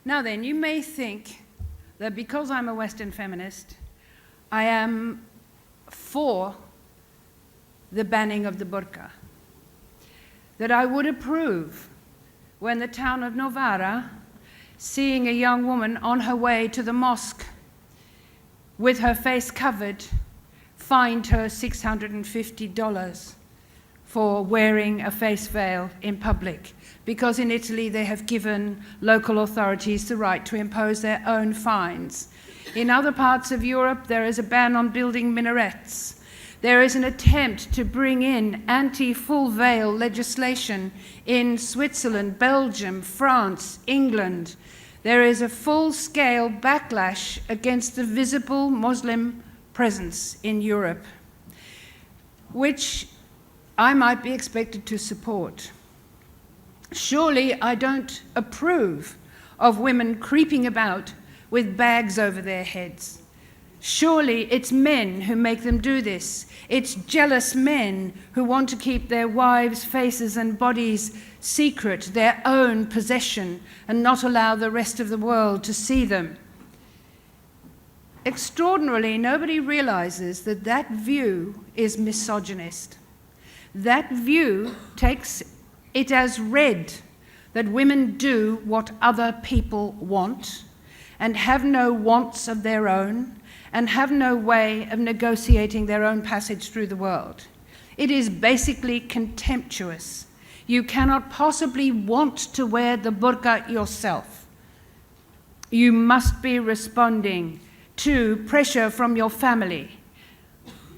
Now then, you may think that because I'm a Western feminist, I am for the banning of the burqa, that I would approve when the town of Novara, seeing a young woman on her way to the mosque with her face covered, fined her $650 for wearing a face veil in public, because in Italy they have given local authorities the right to impose their own fines. In other parts of Europe, there is a ban on building minarets. There is an attempt to bring in anti-full veil legislation in Switzerland, Belgium, France, England. There is a full-scale backlash against the visible Muslim presence in Europe, which I might be expected to support. Surely I don't approve of women creeping about with bags over their heads. Surely it's men who make them do this. It's jealous men who want to keep their wives' faces and bodies secret, their own possession, and not allow the rest of the world to see them. Extraordinarily, nobody realizes that that view is misogynist. That view takes it as read that women do what other people want and have no wants of their own and have no way of negotiating their own passage through the world. It is basically contemptuous. You cannot possibly want to wear the burqa yourself. You must be responding to pressure from your family.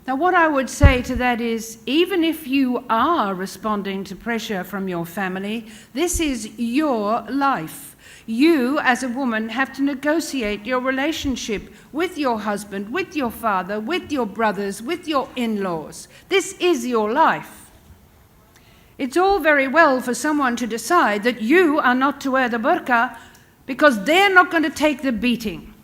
Now, what I would say to that is, even if you are responding to pressure from your family, this is your life. You, as a woman, have to negotiate your relationship with your husband, with your father, with your brothers, with your in-laws. This is your life. It's all very well for someone to decide that you are not to wear the burqa because they're not going to take the beating.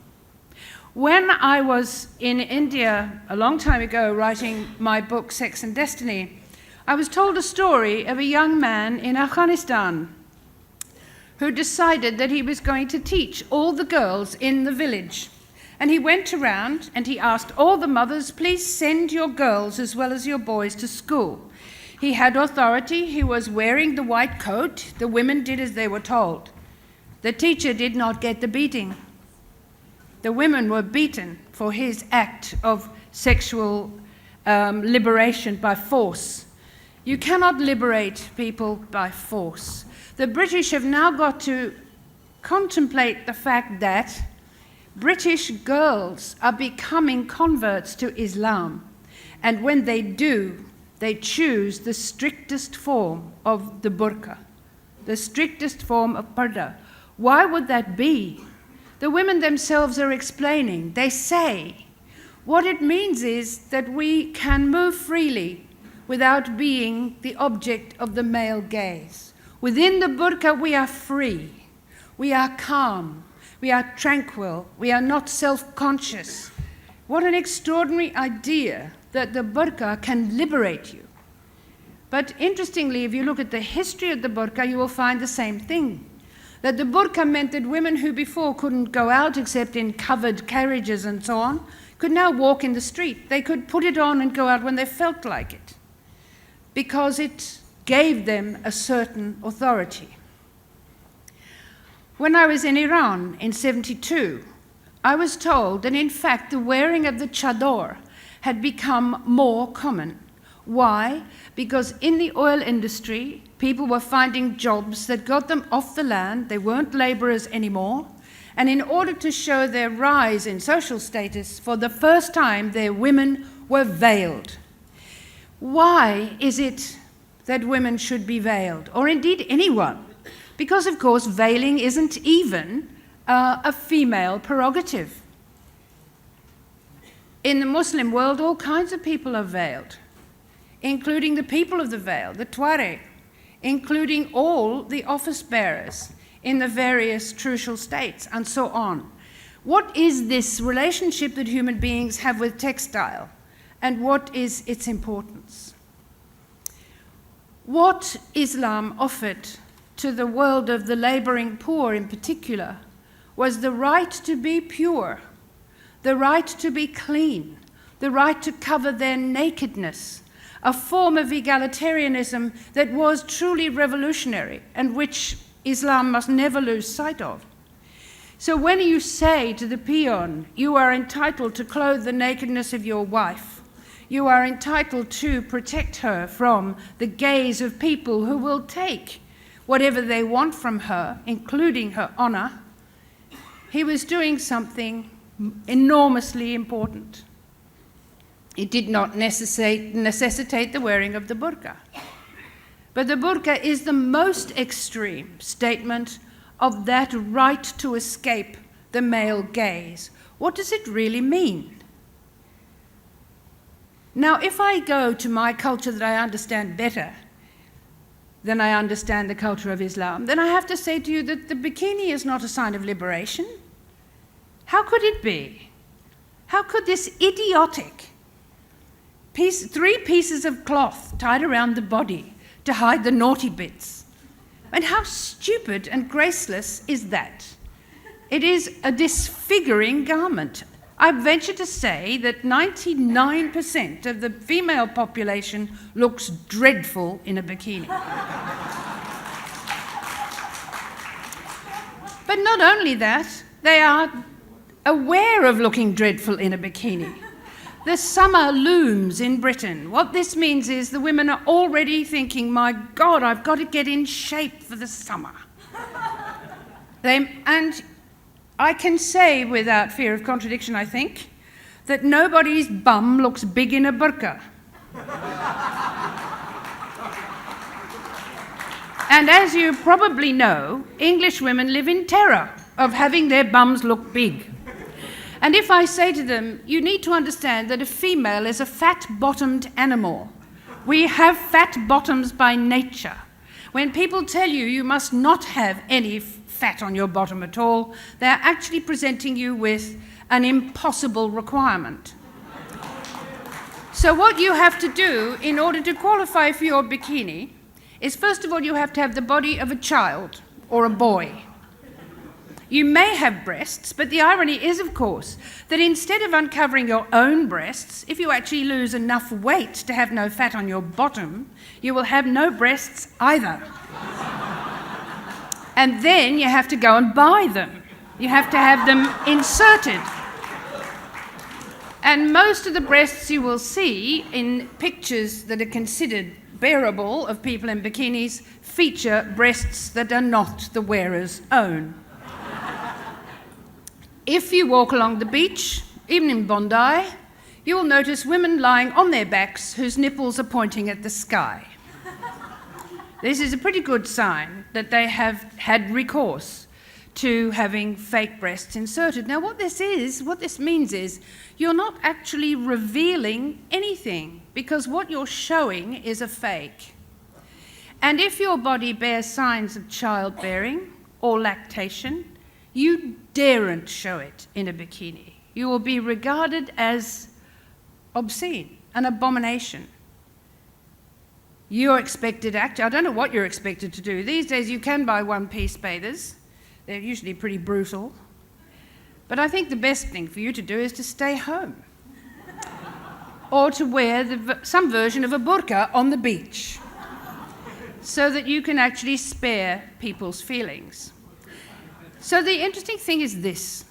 When I was in India a long time ago writing my book, Sex and Destiny, I was told a story of a young man in Afghanistan who decided that he was going to teach all the girls in the village. And he went around and he asked all the mothers, please send your girls as well as your boys to school. He had authority, he was wearing the white coat, the women did as they were told. The teacher did not get the beating. The women were beaten for his act of sexual liberation by force. You cannot liberate people by force. The British have now got to contemplate the fact that British girls are becoming converts to Islam. And when they do, they choose the strictest form of the burqa, the strictest form of parda. Why would that be? The women themselves are explaining. They say what it means is that we can move freely without being the object of the male gaze. Within the burqa, we are free, we are calm, we are tranquil, we are not self-conscious. What an extraordinary idea that the burqa can liberate you. But interestingly, if you look at the history of the burqa, you will find the same thing. That the burqa meant that women who before couldn't go out except in covered carriages and so on, could now walk in the street. They could put it on and go out when they felt like it, because it gave them a certain authority. When I was in Iran in '72, I was told that in fact the wearing of the chador had become more common. Why? Because in the oil industry, people were finding jobs that got them off the land. They weren't laborers anymore. And in order to show their rise in social status, for the first time, their women were veiled. Why is it that women should be veiled, or indeed anyone? Because, of course, veiling isn't even a female prerogative. In the Muslim world, all kinds of people are veiled, including the people of the veil, the Tuareg, including all the office bearers in the various trucial states, and so on. What is this relationship that human beings have with textile, and what is its importance? What Islam offered to the world of the laboring poor in particular was the right to be pure, the right to be clean, the right to cover their nakedness, a form of egalitarianism that was truly revolutionary and which Islam must never lose sight of. So when you say to the peon, you are entitled to clothe the nakedness of your wife, you are entitled to protect her from the gaze of people who will take whatever they want from her, including her honor, he was doing something enormously important. It did not necessitate the wearing of the burqa. But the burqa is the most extreme statement of that right to escape the male gaze. What does it really mean? Now, if I go to my culture that I understand better than I understand the culture of Islam, then I have to say to you that the bikini is not a sign of liberation. How could it be? How could this idiotic three pieces of cloth tied around the body to hide the naughty bits? And how stupid and graceless is that? It is a disfiguring garment. I venture to say that 99% of the female population looks dreadful in a bikini. But not only that, they are aware of looking dreadful in a bikini. The summer looms in Britain. What this means is the women are already thinking, my God, I've got to get in shape for the summer. And I can say without fear of contradiction, I think, that nobody's bum looks big in a burqa. And as you probably know, English women live in terror of having their bums look big. And if I say to them, you need to understand that a female is a fat-bottomed animal. We have fat bottoms by nature. When people tell you you must not have any fat on your bottom at all, they're actually presenting you with an impossible requirement. So what you have to do in order to qualify for your bikini is, first of all, you have to have the body of a child or a boy. You may have breasts, but the irony is, of course, that instead of uncovering your own breasts, if you actually lose enough weight to have no fat on your bottom, you will have no breasts either. And then you have to go and buy them. You have to have them inserted. And most of the breasts you will see in pictures that are considered bearable of people in bikinis feature breasts that are not the wearer's own. If you walk along the beach, even in Bondi, you will notice women lying on their backs whose nipples are pointing at the sky. This is a pretty good sign that they have had recourse to having fake breasts inserted. Now, what this means is you're not actually revealing anything, because what you're showing is a fake. And if your body bears signs of childbearing or lactation, you daren't show it in a bikini. You will be regarded as obscene, an abomination. You're expected, I don't know what you're expected to do. These days you can buy one-piece bathers. They're usually pretty brutal. But I think the best thing for you to do is to stay home. Or to wear some version of a burqa on the beach, so that you can actually spare people's feelings. So the interesting thing is this.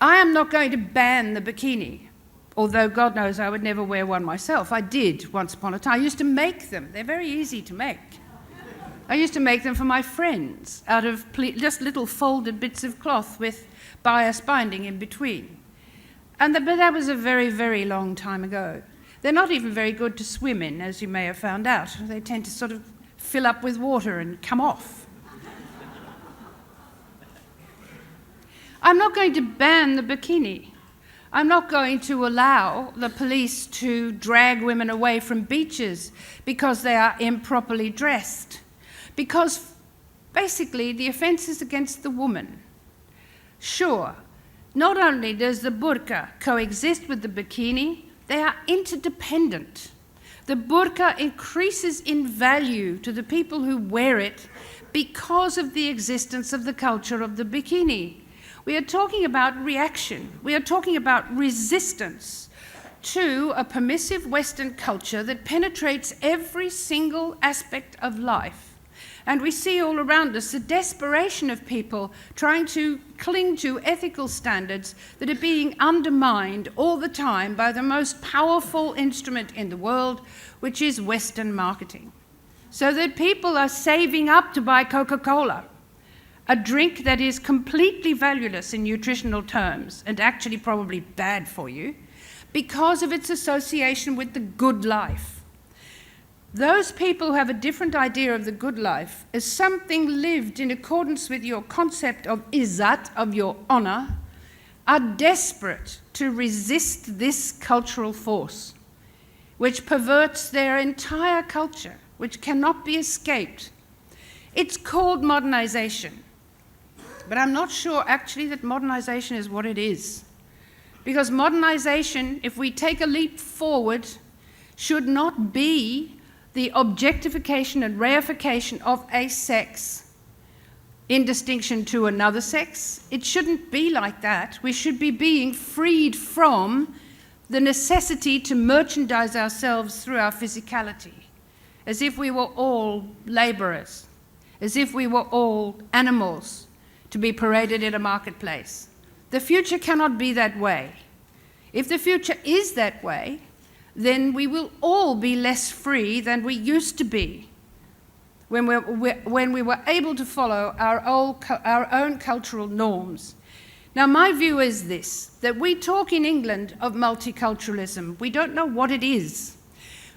I am not going to ban the bikini, although God knows I would never wear one myself. I did once upon a time. I used to make them. They're very easy to make. I used to make them for my friends out of just little folded bits of cloth with bias binding in between. But that was a very, very long time ago. They're not even very good to swim in, as you may have found out. They tend to sort of fill up with water and come off. I'm not going to ban the bikini. I'm not going to allow the police to drag women away from beaches because they are improperly dressed. Because basically the offence is against the woman. Sure, not only does the burqa coexist with the bikini, they are interdependent. The burqa increases in value to the people who wear it because of the existence of the culture of the bikini. We are talking about reaction. We are talking about resistance to a permissive Western culture that penetrates every single aspect of life. And we see all around us the desperation of people trying to cling to ethical standards that are being undermined all the time by the most powerful instrument in the world, which is Western marketing. So that people are saving up to buy Coca-Cola, a drink that is completely valueless in nutritional terms and actually probably bad for you, because of its association with the good life. Those people who have a different idea of the good life as something lived in accordance with your concept of izzat, of your honor, are desperate to resist this cultural force, which perverts their entire culture, which cannot be escaped. It's called modernization, but I'm not sure actually that modernization is what it is. Because modernization, if we take a leap forward, should not be the objectification and reification of a sex in distinction to another sex. It shouldn't be like that. We should be being freed from the necessity to merchandise ourselves through our physicality, as if we were all laborers, as if we were all animals to be paraded in a marketplace. The future cannot be that way. If the future is that way, then we will all be less free than we used to be when we were able to follow our own cultural norms. Now, my view is this, that we talk in England of multiculturalism. We don't know what it is.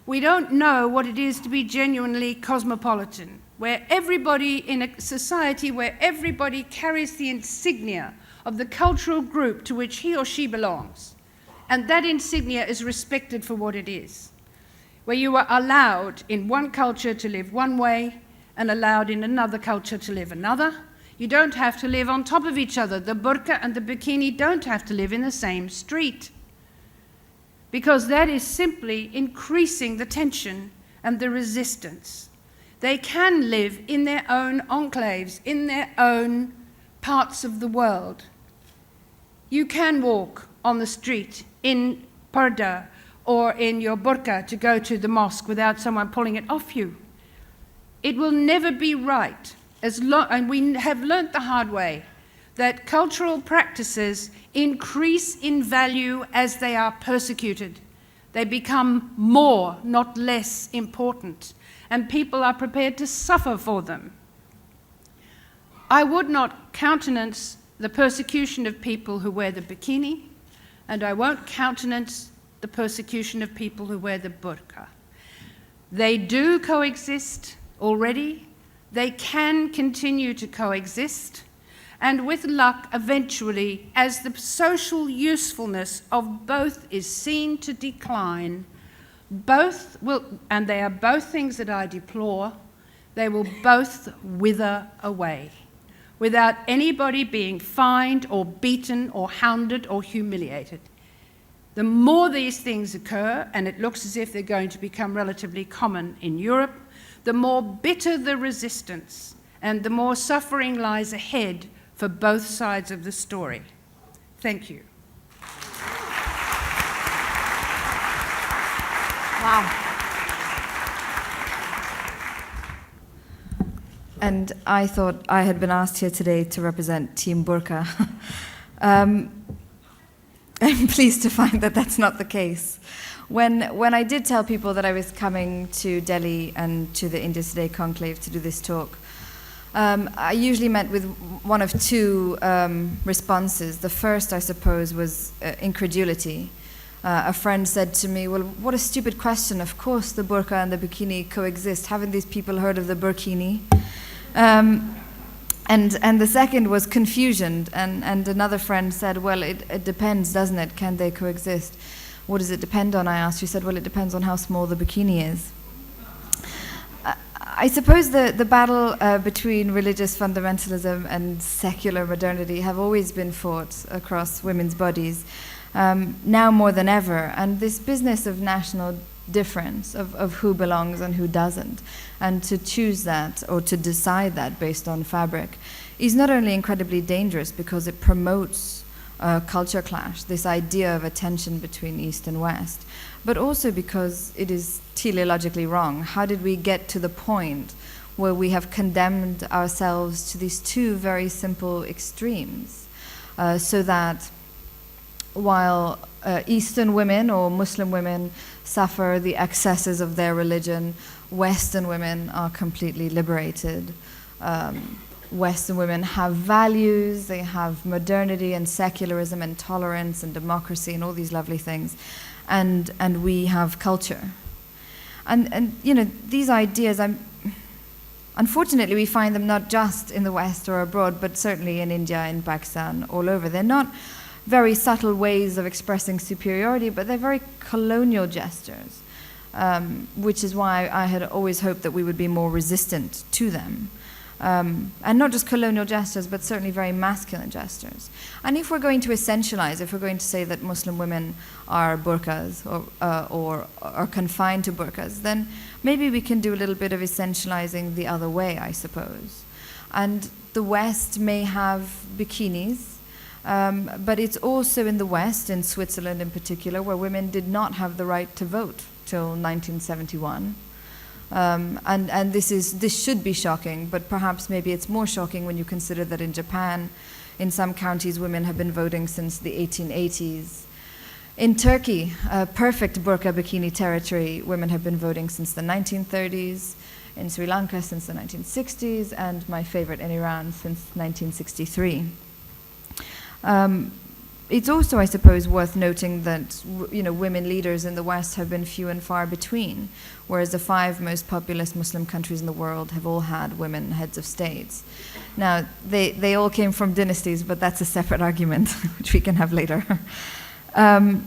We don't know what it is to be genuinely cosmopolitan, where everybody in a society where everybody carries the insignia of the cultural group to which he or she belongs. And that insignia is respected for what it is, where you are allowed in one culture to live one way and allowed in another culture to live another. You don't have to live on top of each other. The burqa and the bikini don't have to live in the same street, because that is simply increasing the tension and the resistance. They can live in their own enclaves, in their own parts of the world. You can walk on the street in parda or in your burqa to go to the mosque without someone pulling it off you. It will never be right, and we have learnt the hard way, that cultural practices increase in value as they are persecuted. They become more, not less important, and people are prepared to suffer for them. I would not countenance the persecution of people who wear the bikini, and I won't countenance the persecution of people who wear the burqa. They do coexist already. They can continue to coexist. And with luck, eventually, as the social usefulness of both is seen to decline, both will, and they are both things that I deplore, they will both wither away, without anybody being fined or beaten or hounded or humiliated. The more these things occur, and it looks as if they're going to become relatively common in Europe, the more bitter the resistance and the more suffering lies ahead for both sides of the story. Thank you. Wow. And I thought I had been asked here today to represent Team Burqa. I'm pleased to find that that's not the case. When I did tell people that I was coming to Delhi and to the India Today Conclave to do this talk, I usually met with one of two responses. The first, I suppose, was incredulity. A friend said to me, well, what a stupid question. Of course the burqa and the bikini coexist. Haven't these people heard of the burkini? And the second was confusion. And another friend said, well, it depends, doesn't it? Can they coexist? What does it depend on, I asked. She said, well, it depends on how small the bikini is. I suppose the battle between religious fundamentalism and secular modernity have always been fought across women's bodies, now more than ever. And this business of national difference of who belongs and who doesn't. And to choose that or to decide that based on fabric is not only incredibly dangerous because it promotes culture clash, this idea of a tension between East and West, but also because it is teleologically wrong. How did we get to the point where we have condemned ourselves to these two very simple extremes, so that while Eastern women or Muslim women suffer the excesses of their religion, Western women are completely liberated. Western women have values, they have modernity and secularism and tolerance and democracy and all these lovely things, and we have culture. And you know, these ideas, unfortunately, we find them not just in the West or abroad, but certainly in India, in Pakistan, all over. They're not very subtle ways of expressing superiority, but they're very colonial gestures, which is why I had always hoped that we would be more resistant to them. And not just colonial gestures, but certainly very masculine gestures. And if we're going to essentialize, if we're going to say that Muslim women are burqas or are confined to burqas, then maybe we can do a little bit of essentializing the other way, I suppose. And the West may have bikinis, but it's also in the West, in Switzerland in particular, where women did not have the right to vote till 1971. And this should be shocking, but perhaps maybe it's more shocking when you consider that in Japan, in some counties, women have been voting since the 1880s. In Turkey, a perfect burqa bikini territory, women have been voting since the 1930s. In Sri Lanka since the 1960s, and my favorite, in Iran since 1963. It's also, I suppose, worth noting that women leaders in the West have been few and far between, whereas the 5 most populous Muslim countries in the world have all had women heads of states. Now, they all came from dynasties, but that's a separate argument, which we can have later. And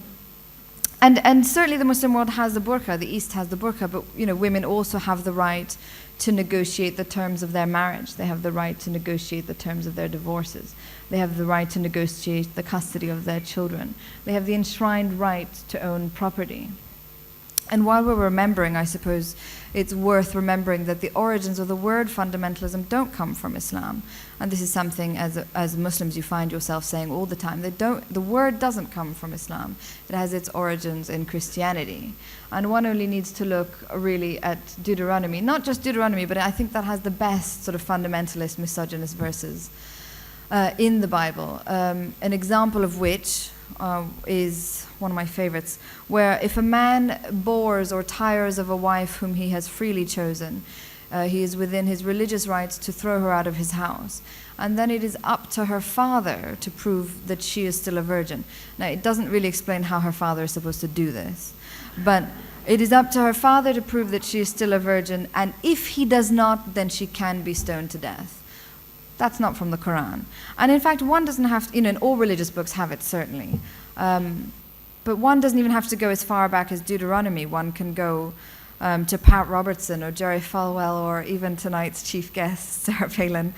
certainly the Muslim world has the burqa, the East has the burqa, but women also have the right to negotiate the terms of their marriage. They have the right to negotiate the terms of their divorces. They have the right to negotiate the custody of their children. They have the enshrined right to own property. And while we're remembering, I suppose it's worth remembering that the origins of the word fundamentalism don't come from Islam. And this is something as Muslims you find yourself saying all the time. The word doesn't come from Islam. It has its origins in Christianity. And one only needs to look really at Deuteronomy. Not just Deuteronomy, but I think that has the best sort of fundamentalist, misogynist verses in the Bible. An example of which is one of my favorites, where if a man bores or tires of a wife whom he has freely chosen, he is within his religious rights to throw her out of his house. And then it is up to her father to prove that she is still a virgin. Now, it doesn't really explain how her father is supposed to do this, but it is up to her father to prove that she is still a virgin, and if he does not, then she can be stoned to death. That's not from the Quran. And in fact, one doesn't have to, and all religious books have it, certainly. But one doesn't even have to go as far back as Deuteronomy. One can go to Pat Robertson or Jerry Falwell or even tonight's chief guest, Sarah Palin,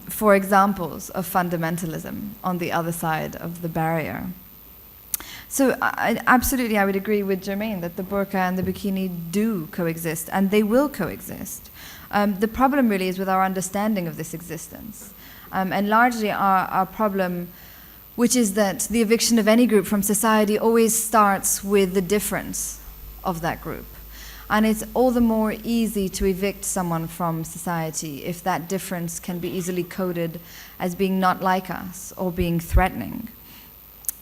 for examples of fundamentalism on the other side of the barrier. So absolutely, I would agree with Germaine that the burqa and the bikini do coexist, and they will coexist. The problem really is with our understanding of this existence. And largely our problem, which is that the eviction of any group from society always starts with the difference of that group. And it's all the more easy to evict someone from society if that difference can be easily coded as being not like us or being threatening.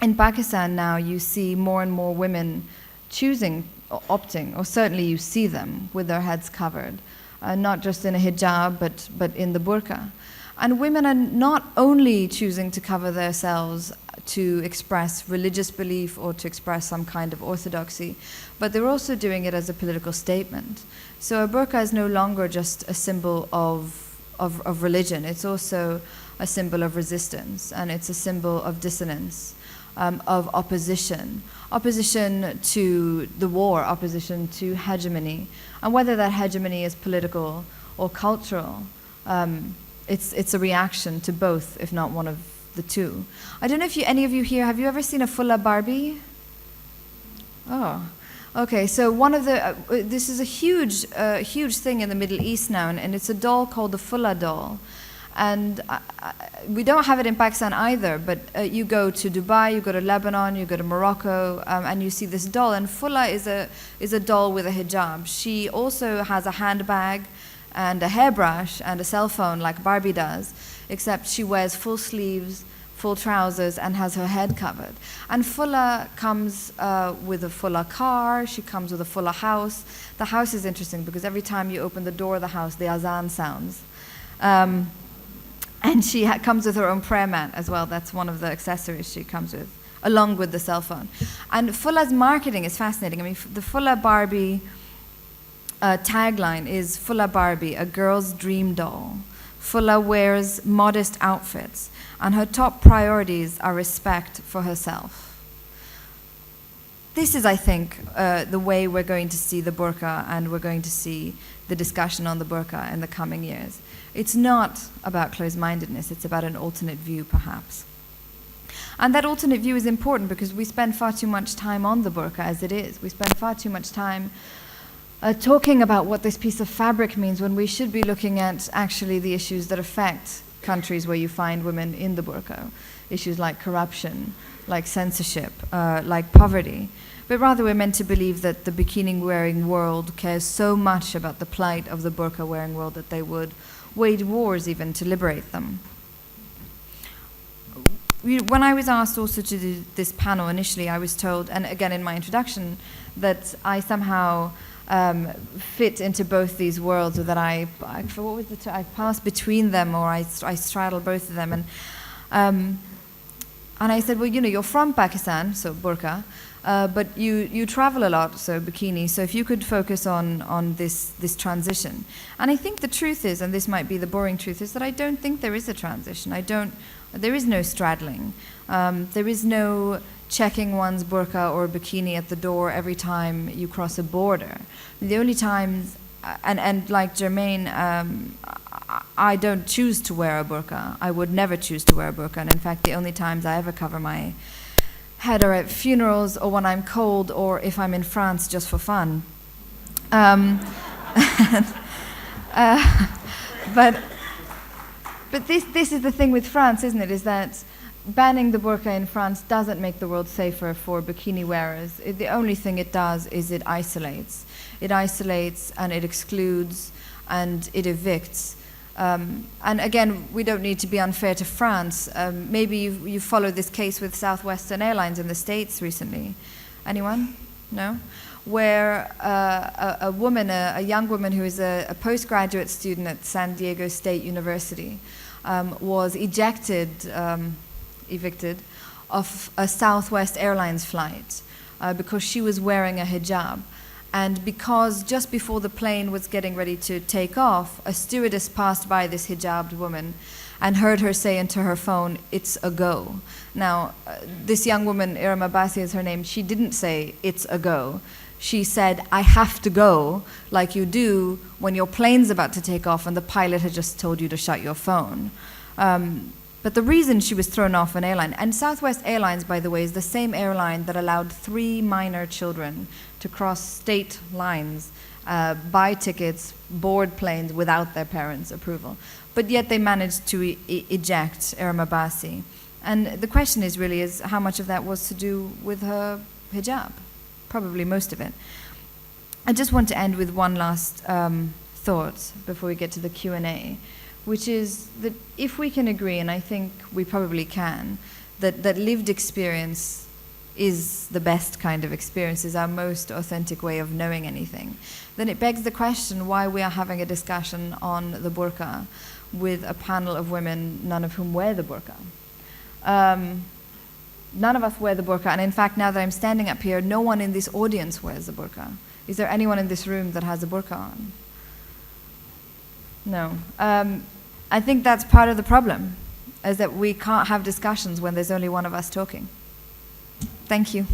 In Pakistan now, you see more and more women choosing, or opting, or certainly you see them with their heads covered, not just in a hijab, but in the burqa. And women are not only choosing to cover themselves to express religious belief or to express some kind of orthodoxy, but they're also doing it as a political statement. So a burqa is no longer just a symbol of religion. It's also a symbol of resistance, and it's a symbol of dissonance, of opposition to the war, opposition to hegemony. And whether that hegemony is political or cultural, it's a reaction to both, if not one of the two. I don't know if any of you here, have you ever seen a fulla Barbie? Oh, Okay, so one of the this is a huge thing in the Middle East now, and it's a doll called the Fulla doll, and we don't have it in Pakistan either. But you go to Dubai, you go to Lebanon, you go to Morocco, and you see this doll. And Fulla is a doll with a hijab. She also has a handbag, and a hairbrush, and a cell phone like Barbie does, except she wears full sleeves, full trousers, and has her head covered. And Fulla comes with a Fulla car, she comes with a Fulla house. The house is interesting because every time you open the door of the house, the azan sounds. And she comes with her own prayer mat as well. That's one of the accessories she comes with, along with the cell phone. And Fulla's marketing is fascinating. I mean, the Fulla Barbie tagline is Fulla Barbie, a girl's dream doll. Fulla wears modest outfits, and her top priorities are respect for herself. This is, I think, the way we're going to see the burqa, and we're going to see the discussion on the burqa in the coming years. It's not about closed-mindedness, it's about an alternate view, perhaps. And that alternate view is important because we spend far too much time on the burqa as it is. We spend far too much time talking about what this piece of fabric means when we should be looking at actually the issues that affect countries where you find women in the burqa. Issues like corruption, like censorship, like poverty. But rather we're meant to believe that the bikini-wearing world cares so much about the plight of the burqa-wearing world that they would wage wars even to liberate them. When I was asked also to do this panel initially, I was told, and again in my introduction, that I somehow fit into both these worlds, or that I passed between them, or I straddle both of them. And I said, well, you know, you're from Pakistan, so burqa, but you travel a lot, so bikini. So if you could focus on this transition. And I think the truth is, and this might be the boring truth, is that I don't think there is a transition. There is no straddling. There is no checking one's burqa or bikini at the door every time you cross a border. The only times, and like Germaine, I don't choose to wear a burqa. I would never choose to wear a burqa. And in fact, the only times I ever cover my head are at funerals, or when I'm cold, or if I'm in France just for fun. But this is the thing with France, isn't it? Is that banning the burqa in France doesn't make the world safer for bikini wearers. The only thing it does is it isolates. It isolates and it excludes and it evicts. And again, we don't need to be unfair to France. Maybe you followed this case with Southwestern Airlines in the States recently. Anyone? No? Where a woman, a young woman who is a postgraduate student at San Diego State University, was evicted of a Southwest Airlines flight because she was wearing a hijab. And because just before the plane was getting ready to take off, a stewardess passed by this hijabbed woman and heard her say into her phone, "It's a go." Now, this young woman, Iram Abbasi is her name, she didn't say, "It's a go." She said, "I have to go," like you do when your plane's about to take off and the pilot had just told you to shut your phone. But the reason she was thrown off an airline, and Southwest Airlines, by the way, is the same airline that allowed 3 minor children to cross state lines, buy tickets, board planes without their parents' approval. But yet they managed to eject Iram Abbasi. And the question is really is how much of that was to do with her hijab? Probably most of it. I just want to end with one last thought before we get to the Q&A, which is that if we can agree, and I think we probably can, that lived experience is the best kind of experience, is our most authentic way of knowing anything, then it begs the question why we are having a discussion on the burqa with a panel of women, none of whom wear the burqa. None of us wear the burqa, and in fact, now that I'm standing up here, no one in this audience wears the burqa. Is there anyone in this room that has a burqa on? No. I think that's part of the problem, is that we can't have discussions when there's only one of us talking. Thank you.